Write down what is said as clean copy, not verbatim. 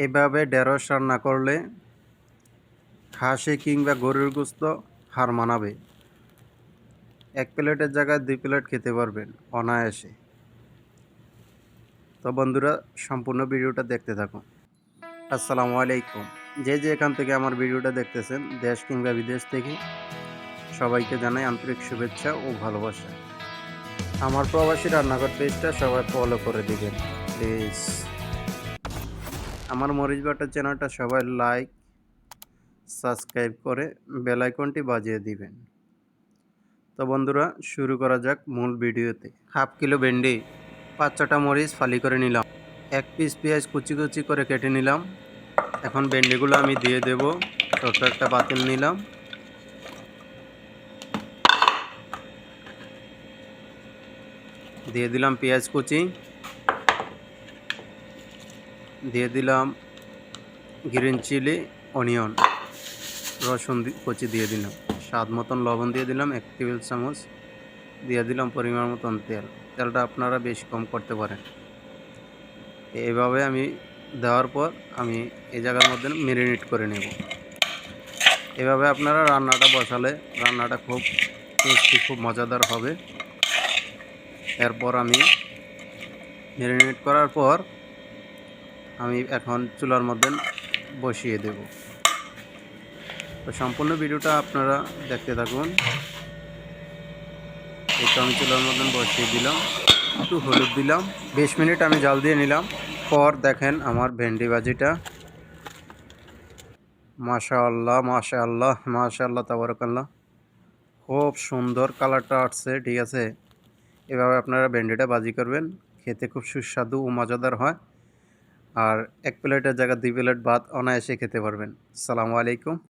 এভাবে ঢেঁড়স রান্না করলে খাসি কিংবা গরুর গোশত হার মানাবে। এক প্লেটের জায়গায় 2 প্লেট খেতে পারবেন অনায়াসে। তো বন্ধুরা, সম্পূর্ণ ভিডিওটা দেখতে থাকুন। আসসালামু আলাইকুম। যে এখান থেকে আমার ভিডিওটা দেখতেছেন, দেশ কিংবা বিদেশ থেকে, সবাইকে জানাই আন্তরিক শুভেচ্ছা ও ভালোবাসা। আমার প্রবাসী রান্নাঘর পেজটা সবাই ফলো করে দিবেন প্লিজ। আমার মরিচ বাটার চ্যানেলটা সবাই লাইক, সাবস্ক্রাইব করে বেল আইকনটি বাজিয়ে দিবেন। তো বন্ধুরা, শুরু করা যাক মূল ভিডিওতে। হাফ কিলো ভেন্ডি, 5-6টা মরিচ ফালি করে নিলাম, 1 পিস পেঁয়াজ কুচি কুচি করে কেটে নিলাম। এখন ভেন্ডিগুলো আমি দিয়ে দেব। ছোট্ট একটা পাতিল নিলাম, দিয়ে দিলাম পেঁয়াজ কুচি, দিয়ে দিলাম গ্রিন চিলি, অনিয়ন, রসুন কুচি দিয়ে দিলাম, স্বাদ মতন লবণ দিয়ে দিলাম 1 টেবিল চামচ, দিয়ে দিলাম পরিমাণ মতন তেল। তেলটা আপনারা বেশি কম করতে পারেন। এভাবে আমি দেওয়ার পর আমি এই জায়গার মধ্যে ম্যারিনেট করে নেব। এভাবে আপনারা রান্নাটা বসালে রান্নাটা খুব টেস্টি, খুব মজাদার হবে। এরপর আমি ম্যারিনেট করার পর আমি এখন চুলার মধ্যে বসিয়ে দেব। তো সম্পূর্ণ ভিডিওটা আপনারা দেখতে থাকুন। এই তো আমি চুলার মধ্যে বসিয়ে দিলাম, একটু হলুদ দিলাম, 20 মিনিট আমি জাল দিয়ে নিলাম। পর দেখেন আমার ভেন্ডি ভাজিটা, মাশাআল্লাহ মাশাআল্লাহ মাশাআল্লাহ তাবারাকাল্লাহ, খুব সুন্দর কালারটা আসছে। ঠিক আছে, এভাবে আপনারা ভেন্ডিটা ভাজি করবেন, খেতে খুব সুস্বাদু ও মজাদার হয়। আর 1 প্লেটের জায়গায় 2 প্লেট ভাত অনায়াসে খেতে পারবেন। আসসালামু আলাইকুম।